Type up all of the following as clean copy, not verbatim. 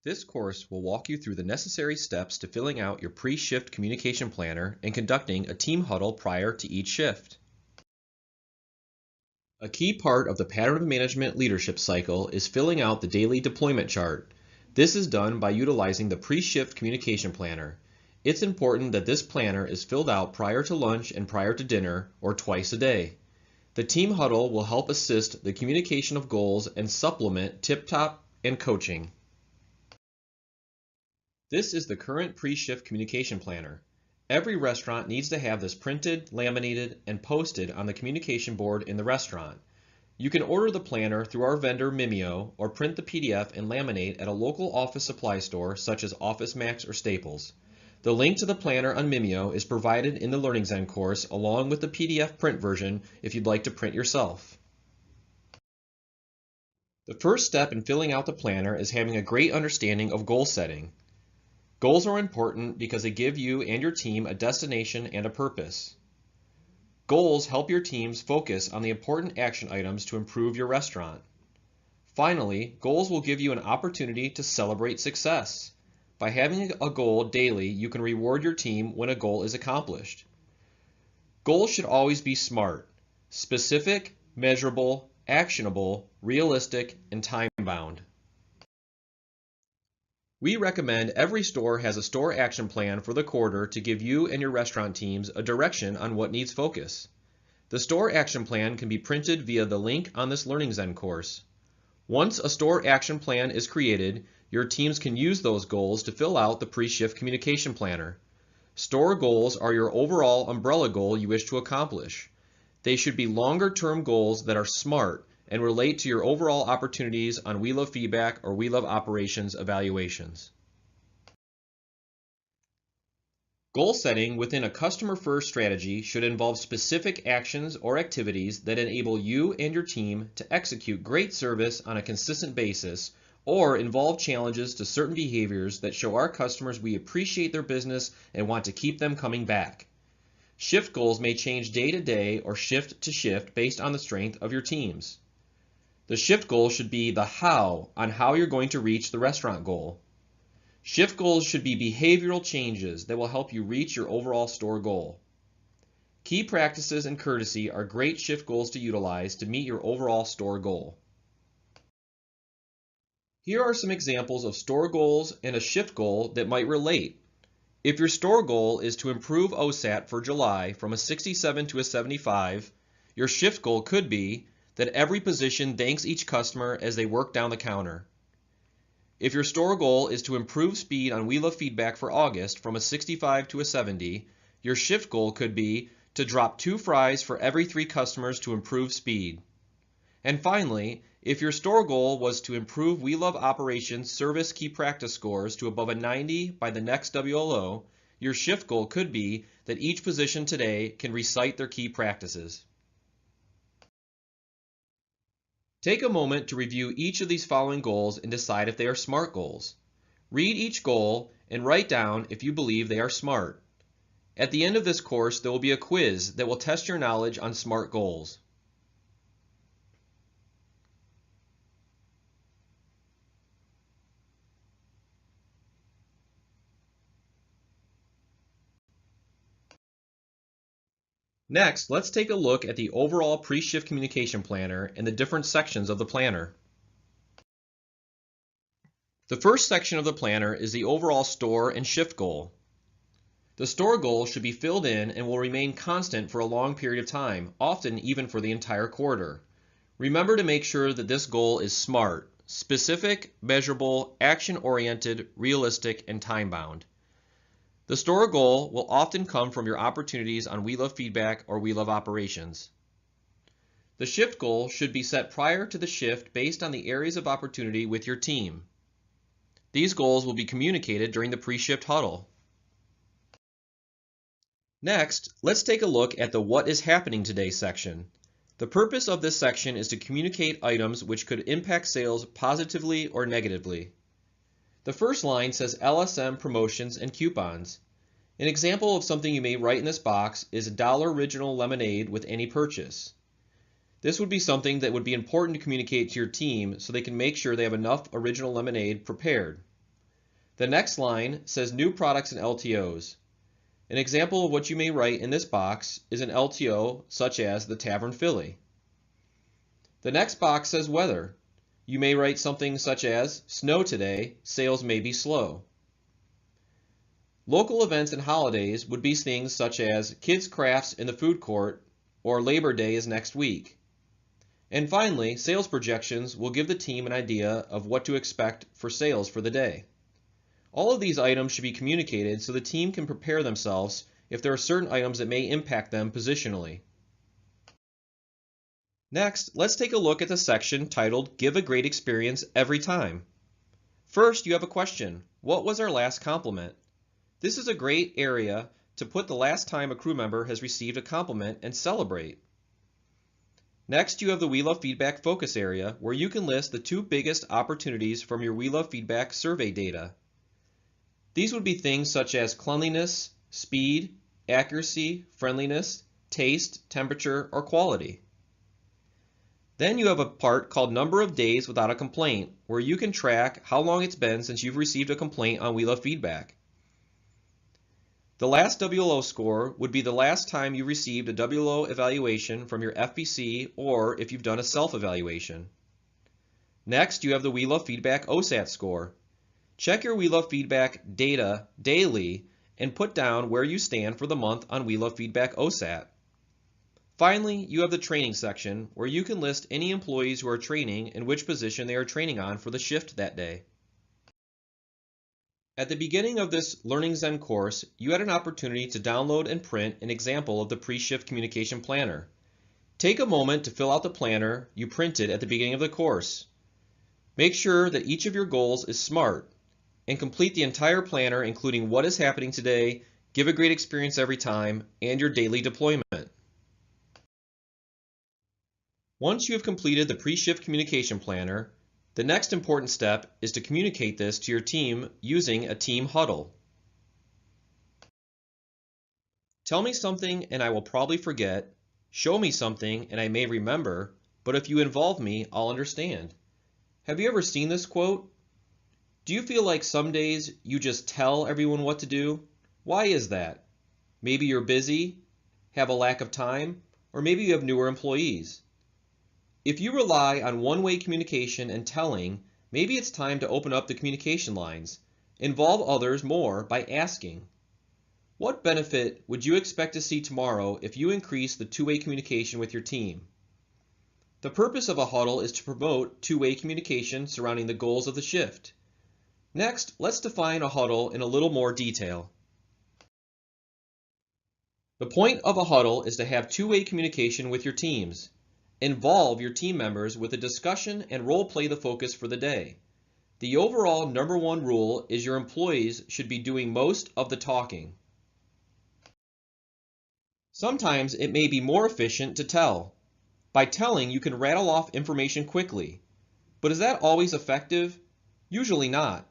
This course will walk you through the necessary steps to filling out your pre-shift communication planner and conducting a team huddle prior to each shift. A key part of the pattern of management leadership cycle is filling out the daily deployment chart. This is done by utilizing the pre-shift communication planner. It's important that this planner is filled out prior to lunch and prior to dinner, or twice a day. The team huddle will help assist the communication of goals and supplement tip-top and coaching. This is the current pre-shift communication planner. Every restaurant needs to have this printed, laminated, and posted on the communication board in the restaurant. You can order the planner through our vendor Mimeo or print the PDF and laminate at a local office supply store such as OfficeMax or Staples. The link to the planner on Mimeo is provided in the Learning Zen course along with the PDF print version if you'd like to print yourself. The first step in filling out the planner is having a great understanding of goal setting. Goals are important because they give you and your team a destination and a purpose. Goals help your teams focus on the important action items to improve your restaurant. Finally, goals will give you an opportunity to celebrate success. By having a goal daily, you can reward your team when a goal is accomplished. Goals should always be SMART: specific, measurable, actionable, realistic, and time-bound. We recommend every store has a store action plan for the quarter to give you and your restaurant teams a direction on what needs focus. The store action plan can be printed via the link on this Learning Zen course. Once a store action plan is created, your teams can use those goals to fill out the pre-shift communication planner. Store goals are your overall umbrella goal you wish to accomplish. They should be longer-term goals that are SMART and relate to your overall opportunities on We Love Feedback or We Love Operations evaluations. Goal setting within a customer-first strategy should involve specific actions or activities that enable you and your team to execute great service on a consistent basis, or involve challenges to certain behaviors that show our customers we appreciate their business and want to keep them coming back. Shift goals may change day to day or shift to shift based on the strength of your teams. The shift goal should be the how on how you're going to reach the restaurant goal. Shift goals should be behavioral changes that will help you reach your overall store goal. Key practices and courtesy are great shift goals to utilize to meet your overall store goal. Here are some examples of store goals and a shift goal that might relate. If your store goal is to improve OSAT for July from a 67 to a 75, your shift goal could be that every position thanks each customer as they work down the counter. If your store goal is to improve speed on We Love Feedback for August from a 65 to a 70, your shift goal could be to drop 2 fries for every 3 customers to improve speed. And finally, if your store goal was to improve We Love Operations service key practice scores to above a 90 by the next WLO, your shift goal could be that each position today can recite their key practices. Take a moment to review each of these following goals and decide if they are SMART goals. Read each goal and write down if you believe they are SMART. At the end of this course, there will be a quiz that will test your knowledge on SMART goals. Next, let's take a look at the overall pre-shift communication planner and the different sections of the planner. The first section of the planner is the overall store and shift goal. The store goal should be filled in and will remain constant for a long period of time, often even for the entire quarter. Remember to make sure that this goal is SMART: specific, measurable, action-oriented, realistic, and time-bound. The store goal will often come from your opportunities on We Love Feedback or We Love Operations. The shift goal should be set prior to the shift based on the areas of opportunity with your team. These goals will be communicated during the pre-shift huddle. Next, let's take a look at the What is Happening Today section. The purpose of this section is to communicate items which could impact sales positively or negatively. The first line says LSM promotions and coupons. An example of something you may write in this box is $1 original lemonade with any purchase. This would be something that would be important to communicate to your team so they can make sure they have enough original lemonade prepared. The next line says new products and LTOs. An example of what you may write in this box is an LTO such as the Tavern Philly. The next box says weather. You may write something such as snow today, sales may be slow. Local events and holidays would be things such as kids' crafts in the food court or Labor Day is next week. And finally, sales projections will give the team an idea of what to expect for sales for the day. All of these items should be communicated so the team can prepare themselves if there are certain items that may impact them positionally. Next, let's take a look at the section titled Give a Great Experience Every Time. First, you have a question. What was our last compliment? This is a great area to put the last time a crew member has received a compliment and celebrate. Next, you have the We Love Feedback focus area where you can list the 2 biggest opportunities from your We Love Feedback survey data. These would be things such as cleanliness, speed, accuracy, friendliness, taste, temperature, or quality. Then you have a part called Number of Days Without a Complaint, where you can track how long it's been since you've received a complaint on We Love Feedback. The last WLO score would be the last time you received a WLO evaluation from your FBC or if you've done a self-evaluation. Next, you have the We Love Feedback OSAT score. Check your We Love Feedback data daily and put down where you stand for the month on We Love Feedback OSAT. Finally, you have the training section where you can list any employees who are training and which position they are training on for the shift that day. At the beginning of this Learning Zen course, you had an opportunity to download and print an example of the pre-shift communication planner. Take a moment to fill out the planner you printed at the beginning of the course. Make sure that each of your goals is SMART and complete the entire planner including what is happening today, give a great experience every time, and your daily deployment. Once you have completed the pre-shift communication planner, the next important step is to communicate this to your team using a team huddle. Tell me something and I will probably forget. Show me something and I may remember, but if you involve me, I'll understand. Have you ever seen this quote? Do you feel like some days you just tell everyone what to do? Why is that? Maybe you're busy, have a lack of time, or maybe you have newer employees. If you rely on one-way communication and telling, maybe it's time to open up the communication lines. Involve others more by asking. What benefit would you expect to see tomorrow if you increase the two-way communication with your team? The purpose of a huddle is to promote two-way communication surrounding the goals of the shift. Next, let's define a huddle in a little more detail. The point of a huddle is to have two-way communication with your teams. Involve your team members with a discussion and role play the focus for the day. The overall number one rule is your employees should be doing most of the talking. Sometimes it may be more efficient to tell. By telling, you can rattle off information quickly. But is that always effective? Usually not.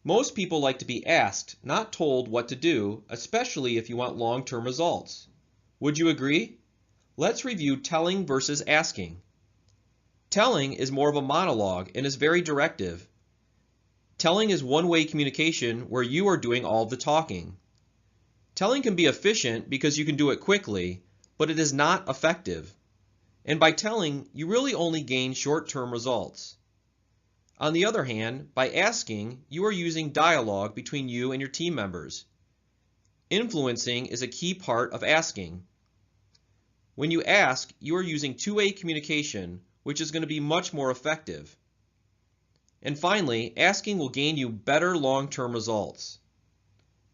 Most people like to be asked, not told what to do, especially if you want long-term results. Would you agree? Let's review telling versus asking. Telling is more of a monologue and is very directive. Telling is one-way communication where you are doing all of the talking. Telling can be efficient because you can do it quickly, but it is not effective. And by telling, you really only gain short-term results. On the other hand, by asking, you are using dialogue between you and your team members. Influencing is a key part of asking. When you ask, you are using two-way communication, which is going to be much more effective. And finally, asking will gain you better long-term results.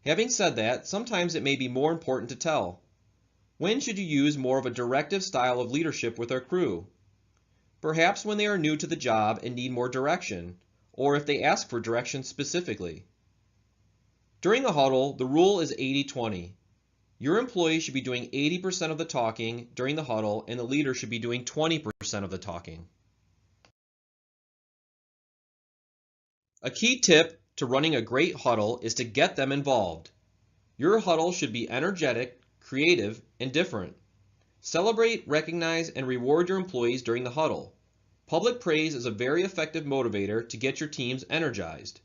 Having said that, sometimes it may be more important to tell. When should you use more of a directive style of leadership with our crew? Perhaps when they are new to the job and need more direction, or if they ask for direction specifically. During a huddle, the rule is 80-20. Your employee should be doing 80% of the talking during the huddle, and the leader should be doing 20% of the talking. A key tip to running a great huddle is to get them involved. Your huddle should be energetic, creative, and different. Celebrate, recognize, and reward your employees during the huddle. Public praise is a very effective motivator to get your teams energized.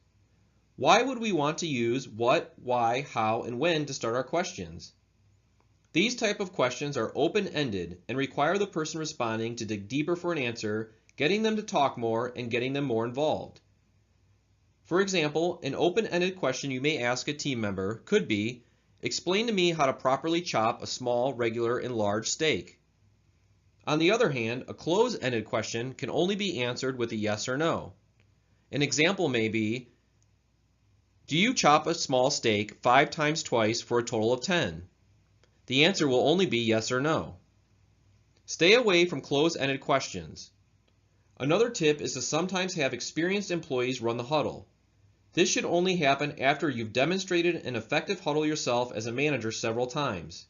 Why would we want to use what, why, how, and when to start our questions? These type of questions are open-ended and require the person responding to dig deeper for an answer, getting them to talk more, and getting them more involved. For example, an open-ended question you may ask a team member could be, explain to me how to properly chop a small, regular, and large steak. On the other hand, a closed-ended question can only be answered with a yes or no. An example may be, do you chop a small steak 5 times twice for a total of 10? The answer will only be yes or no. Stay away from closed-ended questions. Another tip is to sometimes have experienced employees run the huddle. This should only happen after you've demonstrated an effective huddle yourself as a manager several times.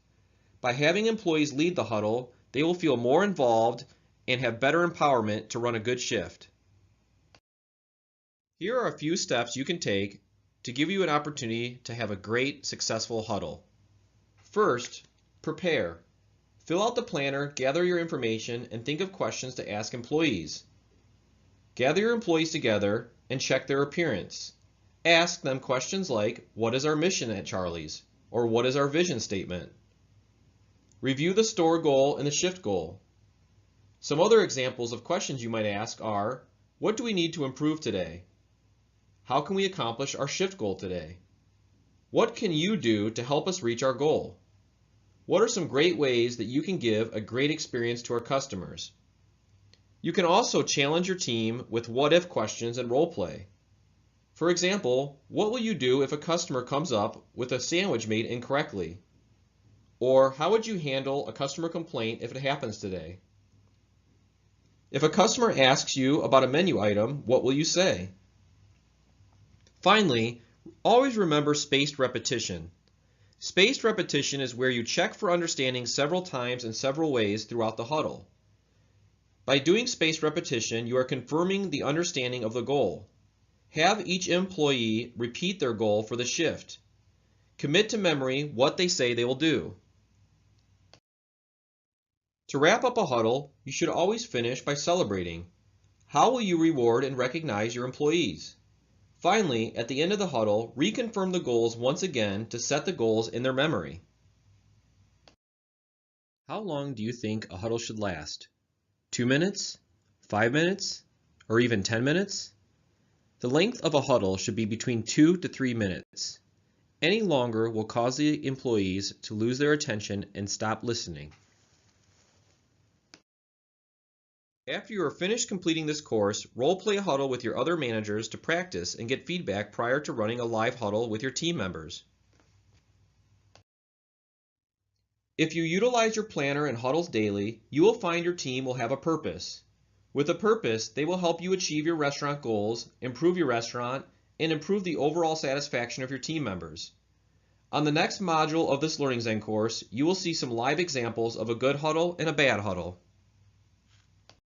By having employees lead the huddle, they will feel more involved and have better empowerment to run a good shift. Here are a few steps you can take to give you an opportunity to have a great, successful huddle. First, prepare. Fill out the planner, gather your information, and think of questions to ask employees. Gather your employees together and check their appearance. Ask them questions like, what is our mission at Charlie's? Or what is our vision statement? Review the store goal and the shift goal. Some other examples of questions you might ask are, what do we need to improve today? How can we accomplish our shift goal today? What can you do to help us reach our goal? What are some great ways that you can give a great experience to our customers? You can also challenge your team with what-if questions and role play. For example, what will you do if a customer comes up with a sandwich made incorrectly? Or how would you handle a customer complaint if it happens today? If a customer asks you about a menu item, what will you say? Finally, always remember spaced repetition. Spaced repetition is where you check for understanding several times in several ways throughout the huddle. By doing spaced repetition, you are confirming the understanding of the goal. Have each employee repeat their goal for the shift. Commit to memory what they say they will do. To wrap up a huddle, you should always finish by celebrating. How will you reward and recognize your employees? Finally, at the end of the huddle, reconfirm the goals once again to set the goals in their memory. How long do you think a huddle should last? 2 minutes? 5 minutes? Or even 10 minutes? The length of a huddle should be between 2 to 3 minutes. Any longer will cause the employees to lose their attention and stop listening. After you are finished completing this course, role-play a huddle with your other managers to practice and get feedback prior to running a live huddle with your team members. If you utilize your planner and huddles daily, you will find your team will have a purpose. With a purpose, they will help you achieve your restaurant goals, improve your restaurant, and improve the overall satisfaction of your team members. On the next module of this Learning Zen course, you will see some live examples of a good huddle and a bad huddle.